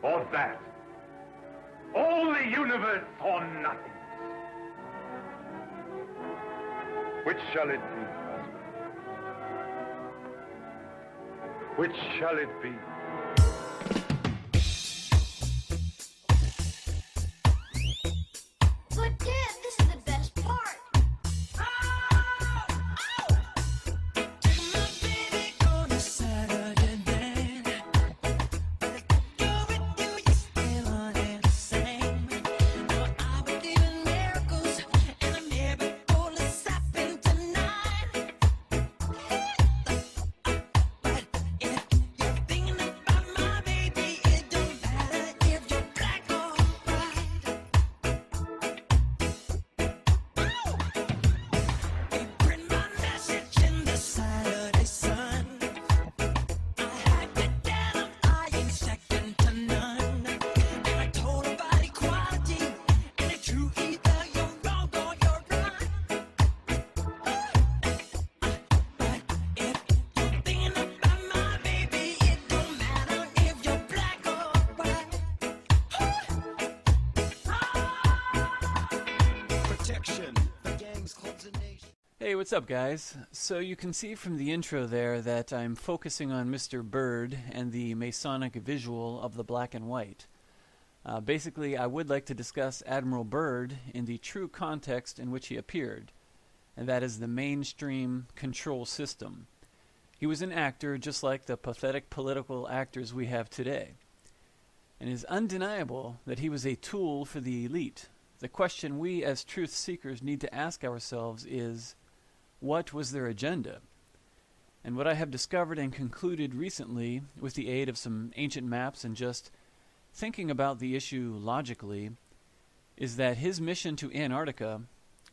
or that. All the universe or nothing. Which shall it be, husband? Which shall it be? But Dad, this is the best part. Hey, what's up, guys? So you can see from the intro there that I'm focusing on Mr. Byrd and the Masonic visual of the black and white. Basically, I would like to discuss Admiral Byrd in the true context in which he appeared, and that is the mainstream control system. He was an actor just like the pathetic political actors we have today. And it is undeniable that he was a tool for the elite. The question we as truth seekers need to ask ourselves is, what was their agenda? And what I have discovered and concluded recently with the aid of some ancient maps and just thinking about the issue logically is that his mission to Antarctica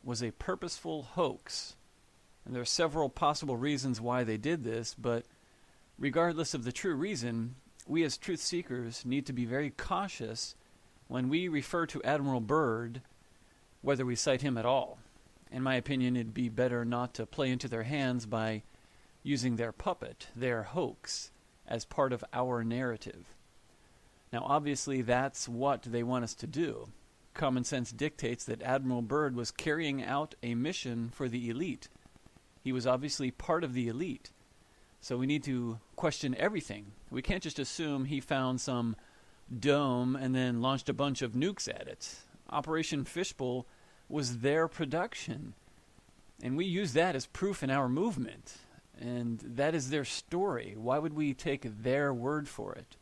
was a purposeful hoax. And there are several possible reasons why they did this, but regardless of the true reason, we as truth seekers need to be very cautious when we refer to Admiral Byrd, whether we cite him at all. In my opinion, it'd be better not to play into their hands by using their puppet, their hoax, as part of our narrative. Now, obviously, that's what they want us to do. Common sense dictates that Admiral Byrd was carrying out a mission for the elite. He was obviously part of the elite. So we need to question everything. We can't just assume he found some dome and then launched a bunch of nukes at it. Operation Fishbowl was their production, and we use that as proof in our movement, and that is their story. Why would we take their word for it?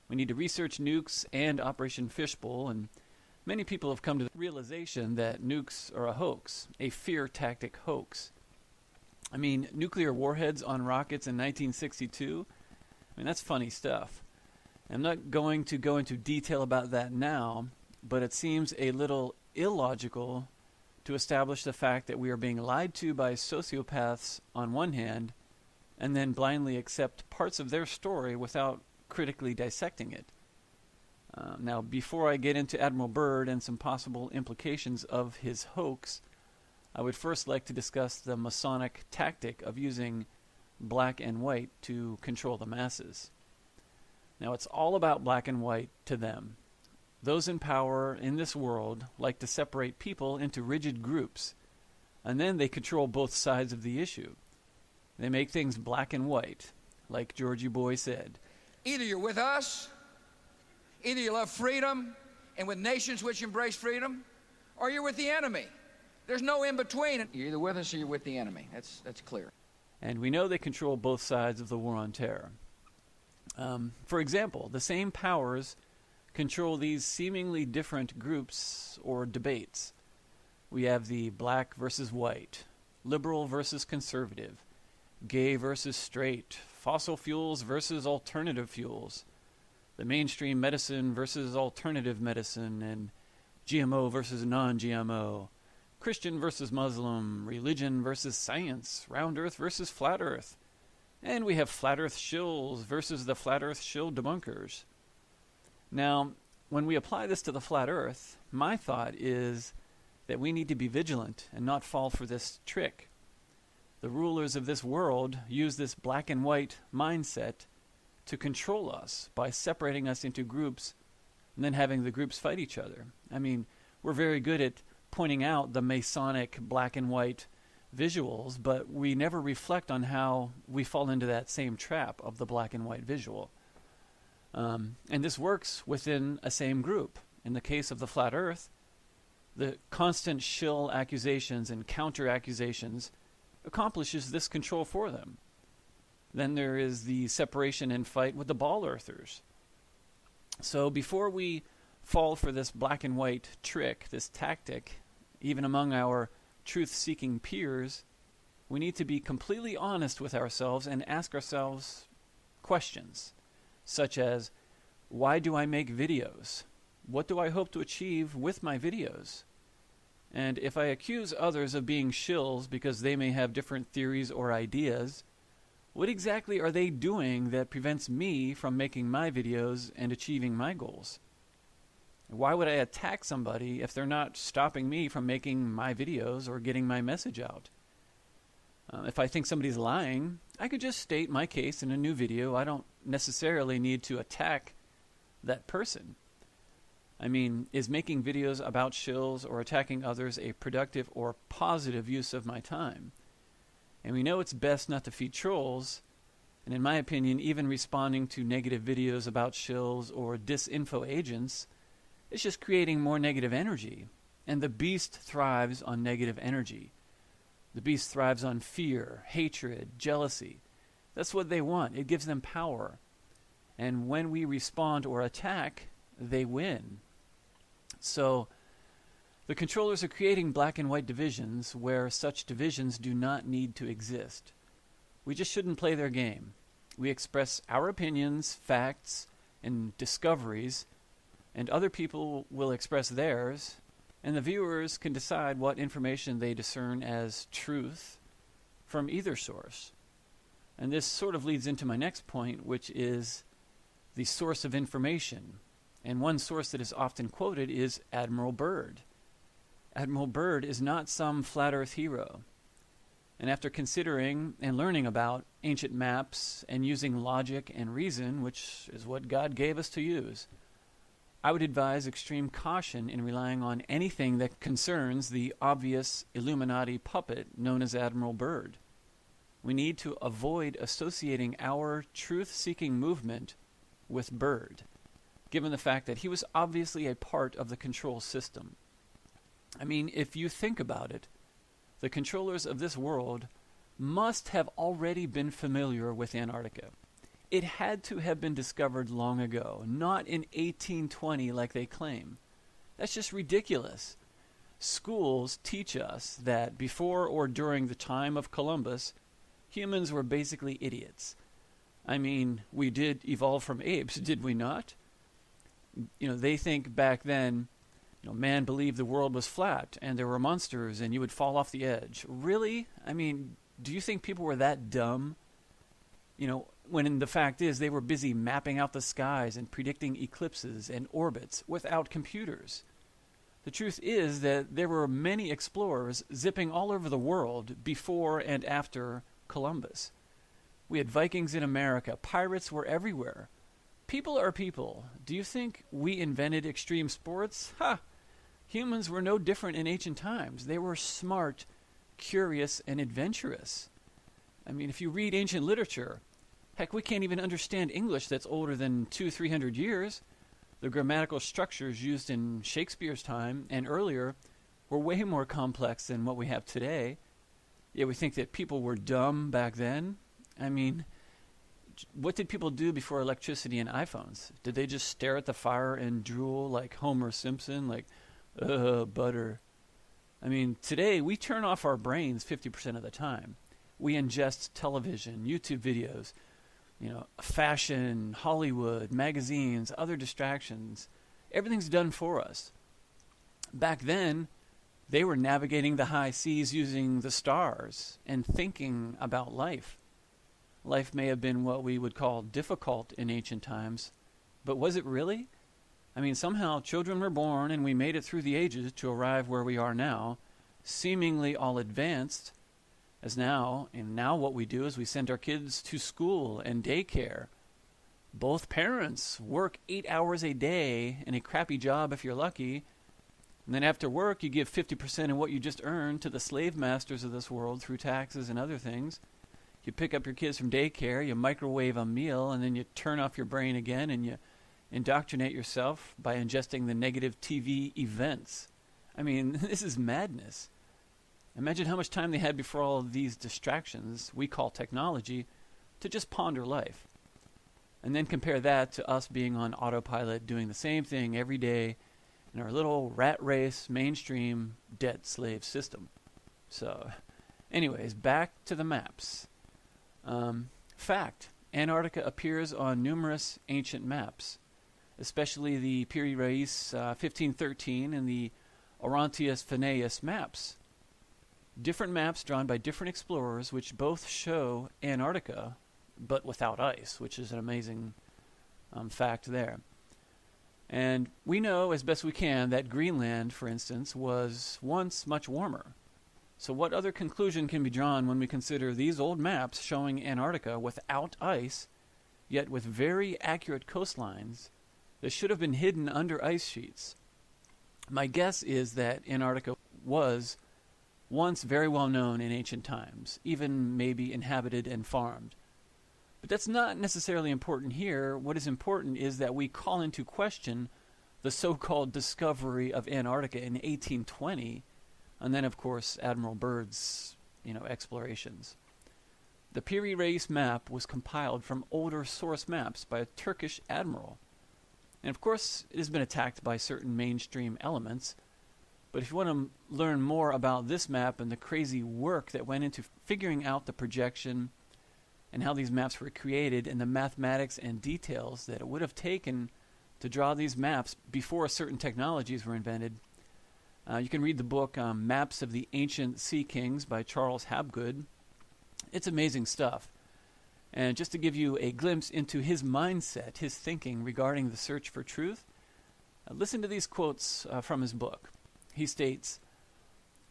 We need to research nukes and Operation Fishbowl, and many people have come to the realization that nukes are a hoax, a fear tactic hoax. I mean, nuclear warheads on rockets in 1962? I mean, that's funny stuff. I'm not going to go into detail about that now, but it seems a little illogical to establish the fact that we are being lied to by sociopaths on one hand, and then blindly accept parts of their story without critically dissecting it. Now, before I get into Admiral Byrd and some possible implications of his hoax, I would first like to discuss the Masonic tactic of using black and white to control the masses. Now, it's all about black and white to them. Those in power in this world like to separate people into rigid groups, and then they control both sides of the issue. They make things black and white, like Georgie Boy said. Either you're with us, either you love freedom and with nations which embrace freedom, or you're with the enemy. There's no in between. You're either with us or you're with the enemy. That's clear. And we know they control both sides of the war on terror. For example, the same powers control these seemingly different groups or debates. We have the black versus white, liberal versus conservative, gay versus straight, fossil fuels versus alternative fuels, the mainstream medicine versus alternative medicine, and GMO versus non-GMO, Christian versus Muslim, religion versus science, round earth versus flat earth. And we have flat earth shills versus the flat earth shill debunkers. Now, when we apply this to the flat earth, my thought is that we need to be vigilant and not fall for this trick. The rulers of this world use this black and white mindset to control us by separating us into groups and then having the groups fight each other. I mean, we're very good at pointing out the Masonic black and white visuals, but we never reflect on how we fall into that same trap of the black and white visual. And this works within a same group. In the case of the flat earth, the constant shill accusations and counter accusations accomplishes this control for them. Then there is the separation and fight with the ball earthers. So before we fall for this black and white trick, this tactic, even among our truth-seeking peers, we need to be completely honest with ourselves and ask ourselves questions, such as, why do I make videos? What do I hope to achieve with my videos? And if I accuse others of being shills because they may have different theories or ideas, what exactly are they doing that prevents me from making my videos and achieving my goals? Why would I attack somebody if they're not stopping me from making my videos or getting my message out? If I think somebody's lying, I could just state my case in a new video. I don't necessarily need to attack that person. I mean, is making videos about shills or attacking others a productive or positive use of my time? And we know it's best not to feed trolls, and in my opinion, even responding to negative videos about shills or disinfo agents is just creating more negative energy. And the beast thrives on negative energy. The beast thrives on fear, hatred, jealousy. That's what they want. It gives them power. And when we respond or attack, they win. So the controllers are creating black and white divisions where such divisions do not need to exist. We just shouldn't play their game. We express our opinions, facts, and discoveries, and other people will express theirs, and the viewers can decide what information they discern as truth from either source. And this sort of leads into my next point, which is the source of information. And one source that is often quoted is Admiral Byrd. Admiral Byrd is not some flat earth hero. And after considering and learning about ancient maps and using logic and reason, which is what God gave us to use, I would advise extreme caution in relying on anything that concerns the obvious Illuminati puppet known as Admiral Byrd. We need to avoid associating our truth-seeking movement with Byrd, given the fact that he was obviously a part of the control system. I mean, if you think about it, the controllers of this world must have already been familiar with Antarctica. It had to have been discovered long ago, not in 1820 like they claim. That's just ridiculous. Schools teach us that before or during the time of Columbus, humans were basically idiots. I mean, we did evolve from apes, did we not? They think back then, man believed the world was flat and there were monsters and you would fall off the edge. Really? I mean, do you think people were that dumb? When the fact is they were busy mapping out the skies and predicting eclipses and orbits without computers. The truth is that there were many explorers zipping all over the world before and after Columbus. We had Vikings in America. Pirates were everywhere. People are people. Do you think we invented extreme sports? Humans were no different in ancient times. They were smart, curious, and adventurous. I mean, if you read ancient literature, heck, we can't even understand English that's older than 200-300 years. The grammatical structures used in Shakespeare's time and earlier were way more complex than what we have today. Yet we think that people were dumb back then. I mean, what did people do before electricity and iPhones? Did they just stare at the fire and drool like Homer Simpson, like, butter? I mean, today we turn off our brains 50% of the time. We ingest television, YouTube videos, fashion, Hollywood, magazines, other distractions. Everything's done for us. Back then, they were navigating the high seas using the stars and thinking about life. Life may have been what we would call difficult in ancient times, but was it really? I mean, somehow children were born and we made it through the ages to arrive where we are now, seemingly all advanced, and now what we do is we send our kids to school and daycare. Both parents work 8 hours a day in a crappy job if you're lucky. And then after work, you give 50% of what you just earned to the slave masters of this world through taxes and other things. You pick up your kids from daycare, you microwave a meal, and then you turn off your brain again and you indoctrinate yourself by ingesting the negative TV events. I mean, this is madness. Imagine how much time they had before all of these distractions we call technology to just ponder life. And then compare that to us being on autopilot doing the same thing every day in our little rat race, mainstream, debt slave system. So, anyways, back to the maps. Fact, Antarctica appears on numerous ancient maps, especially the Piri Reis 1513 and the Orontius Phineas maps. Different maps drawn by different explorers which both show Antarctica, but without ice, which is an amazing fact there. And we know as best we can that Greenland, for instance, was once much warmer. So what other conclusion can be drawn when we consider these old maps showing Antarctica without ice, yet with very accurate coastlines that should have been hidden under ice sheets? My guess is that Antarctica was once very well known in ancient times, even maybe inhabited and farmed. But that's not necessarily important here. What is important is that we call into question the so-called discovery of Antarctica in 1820, and then, of course, Admiral Byrd's, explorations. The Piri Reis map was compiled from older source maps by a Turkish admiral. And, of course, it has been attacked by certain mainstream elements. But if you want to learn more about this map and the crazy work that went into figuring out the projection and how these maps were created and the mathematics and details that it would have taken to draw these maps before certain technologies were invented, you can read the book Maps of the Ancient Sea Kings by Charles Hapgood. It's amazing stuff. And just to give you a glimpse into his mindset, his thinking regarding the search for truth, listen to these quotes from his book. He states,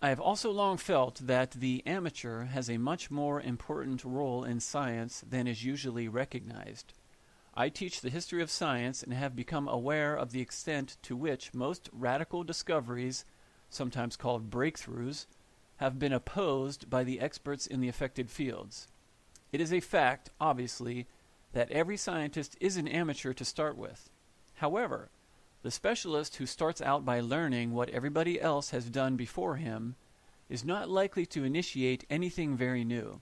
"I have also long felt that the amateur has a much more important role in science than is usually recognized. I teach the history of science and have become aware of the extent to which most radical discoveries, sometimes called breakthroughs, have been opposed by the experts in the affected fields. It is a fact, obviously, that every scientist is an amateur to start with. However, the specialist who starts out by learning what everybody else has done before him is not likely to initiate anything very new.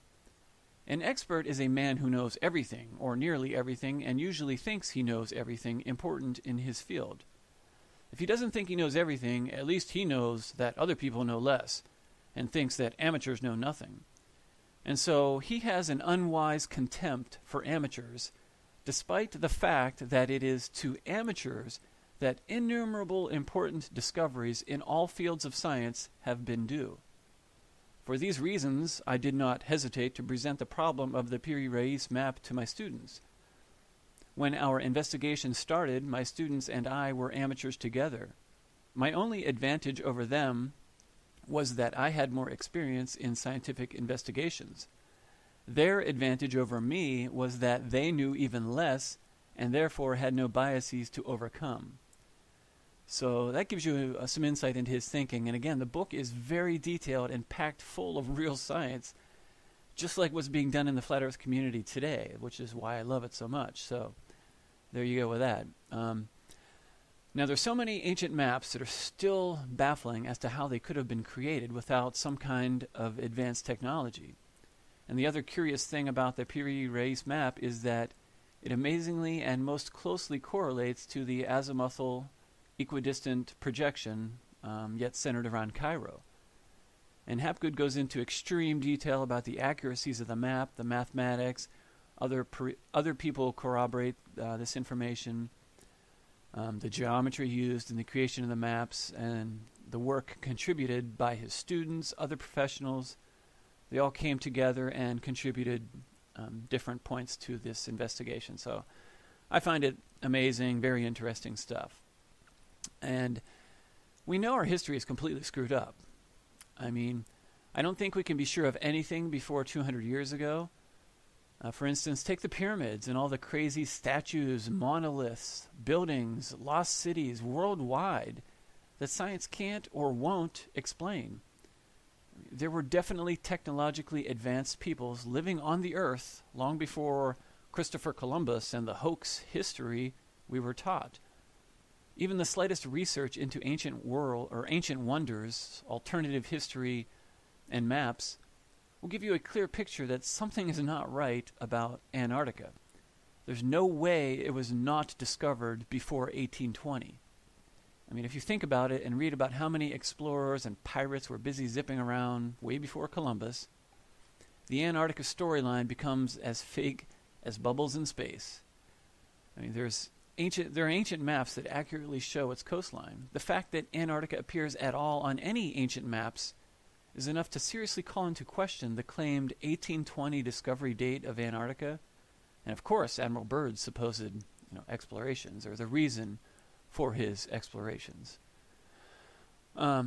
An expert is a man who knows everything, or nearly everything, and usually thinks he knows everything important in his field. If he doesn't think he knows everything, at least he knows that other people know less, and thinks that amateurs know nothing. And so he has an unwise contempt for amateurs, despite the fact that it is to amateurs that innumerable important discoveries in all fields of science have been due. For these reasons, I did not hesitate to present the problem of the Piri Reis map to my students. When our investigation started, my students and I were amateurs together. My only advantage over them was that I had more experience in scientific investigations. Their advantage over me was that they knew even less and therefore had no biases to overcome." So that gives you some insight into his thinking. And again, the book is very detailed and packed full of real science, just like what's being done in the Flat Earth community today, which is why I love it so much. So there you go with that. Now, there's so many ancient maps that are still baffling as to how they could have been created without some kind of advanced technology. And the other curious thing about the Piri Reis map is that it amazingly and most closely correlates to the azimuthal equidistant projection, yet centered around Cairo. And Hapgood goes into extreme detail about the accuracies of the map, the mathematics. Other people corroborate this information, the geometry used in the creation of the maps, and the work contributed by his students, other professionals. They all came together and contributed different points to this investigation. So I find it amazing, very interesting stuff. And we know our history is completely screwed up. I mean, I don't think we can be sure of anything before 200 years ago. For instance, take the pyramids and all the crazy statues, monoliths, buildings, lost cities worldwide that science can't or won't explain. There were definitely technologically advanced peoples living on the earth long before Christopher Columbus and the hoax history we were taught. Even the slightest research into ancient wonders, alternative history, and maps will give you a clear picture that something is not right about Antarctica. There's no way it was not discovered before 1820. I mean, if you think about it and read about how many explorers and pirates were busy zipping around way before Columbus, the Antarctica storyline becomes as fake as bubbles in space. I mean, there are ancient maps that accurately show its coastline. The fact that Antarctica appears at all on any ancient maps is enough to seriously call into question the claimed 1820 discovery date of Antarctica, and of course Admiral Byrd's supposed explorations, or the reason for his explorations.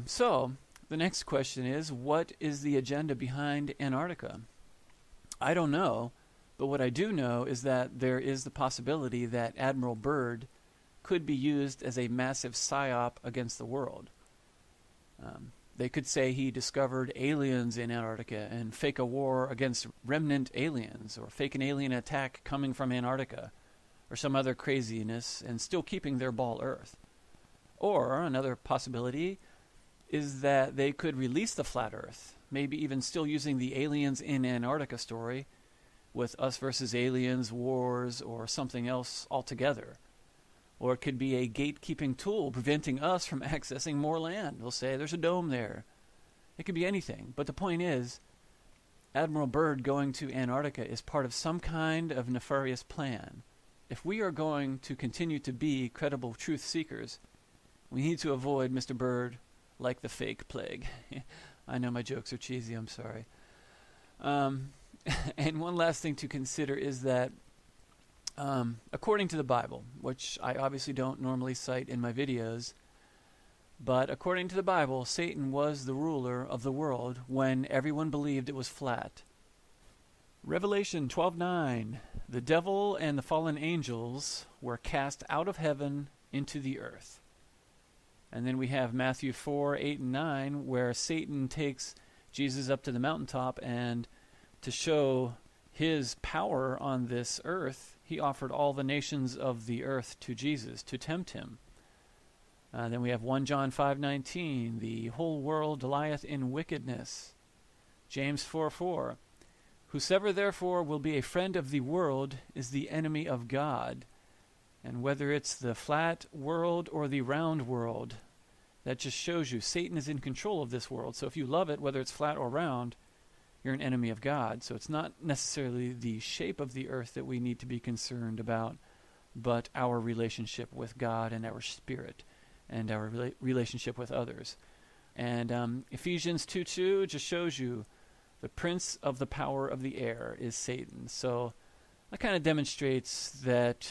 So the next question is, what is the agenda behind Antarctica? I don't know, but what I do know is that there is the possibility that Admiral Byrd could be used as a massive psyop against the world. They could say he discovered aliens in Antarctica and fake a war against remnant aliens, or fake an alien attack coming from Antarctica, or some other craziness, and still keeping their ball Earth. Or another possibility is that they could release the flat Earth, maybe even still using the aliens in Antarctica story, with us versus aliens, wars, or something else altogether. Or it could be a gatekeeping tool preventing us from accessing more land. They'll say there's a dome there. It could be anything. But the point is, Admiral Byrd going to Antarctica is part of some kind of nefarious plan. If we are going to continue to be credible truth seekers, we need to avoid Mr. Byrd like the fake plague. I know my jokes are cheesy, I'm sorry. And one last thing to consider is that according to the Bible, which I obviously don't normally cite in my videos, but according to the Bible, Satan was the ruler of the world when everyone believed it was flat. Revelation 12:9, the devil and the fallen angels were cast out of heaven into the earth. And then we have Matthew 4:8 and 9, where Satan takes Jesus up to the mountaintop, and to show his power on this earth, he offered all the nations of the earth to Jesus to tempt him. Then we have 1 John 5:19, the whole world lieth in wickedness. James 4:4, whosoever therefore will be a friend of the world is the enemy of God. And whether it's the flat world or the round world, that just shows you Satan is in control of this world. So if you love it, whether it's flat or round, you're an enemy of God. So it's not necessarily the shape of the earth that we need to be concerned about, but our relationship with God and our spirit and our relationship with others. And Ephesians 2:2 just shows you the prince of the power of the air is Satan. So that kind of demonstrates that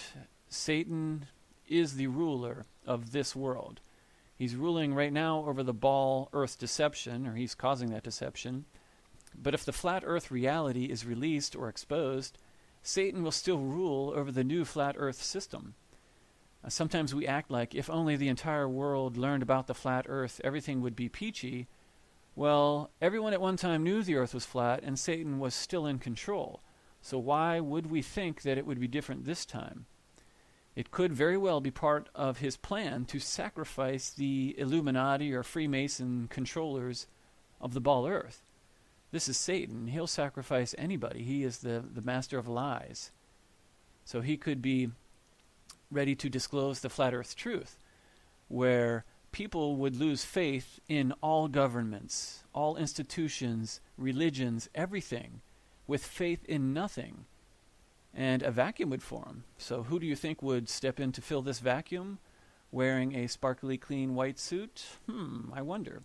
Satan is the ruler of this world. He's ruling right now over the ball earth deception, or he's causing that deception. But if the flat earth reality is released or exposed, Satan will still rule over the new flat earth system. Sometimes we act like if only the entire world learned about the flat earth, everything would be peachy. Well, everyone at one time knew the earth was flat, and Satan was still in control. So why would we think that it would be different this time? It could very well be part of his plan to sacrifice the Illuminati or Freemason controllers of the ball earth. This is Satan. He'll sacrifice anybody. He is the master of lies. So he could be ready to disclose the flat earth truth, where people would lose faith in all governments, all institutions, religions, everything, with faith in nothing. And a vacuum would form. So who do you think would step in to fill this vacuum, wearing a sparkly clean white suit? I wonder.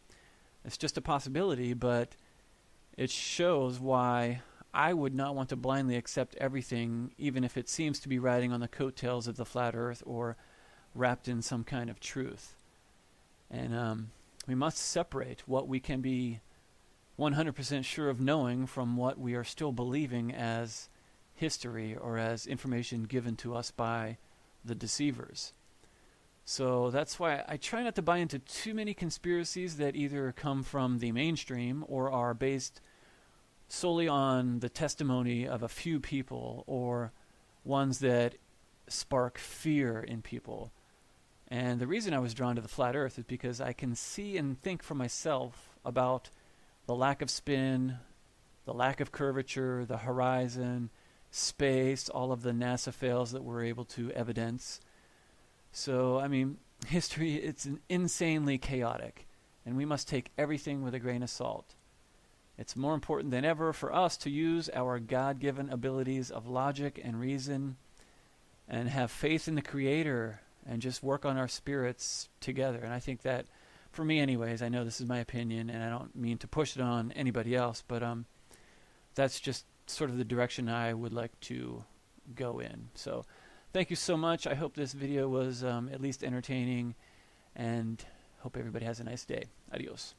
It's just a possibility, but it shows why I would not want to blindly accept everything, even if it seems to be riding on the coattails of the flat earth or wrapped in some kind of truth. And we must separate what we can be 100% sure of knowing from what we are still believing as history or as information given to us by the deceivers. So that's why I try not to buy into too many conspiracies that either come from the mainstream or are based solely on the testimony of a few people, or ones that spark fear in people. And the reason I was drawn to the flat earth is because I can see and think for myself about the lack of spin, the lack of curvature, the horizon, space, all of the NASA fails that we're able to evidence. So, I mean, history, it's insanely chaotic, and we must take everything with a grain of salt. It's more important than ever for us to use our God-given abilities of logic and reason and have faith in the Creator and just work on our spirits together. And I think that, for me anyways, I know this is my opinion and I don't mean to push it on anybody else, but that's just sort of the direction I would like to go in. So thank you so much. I hope this video was at least entertaining, and hope everybody has a nice day. Adios.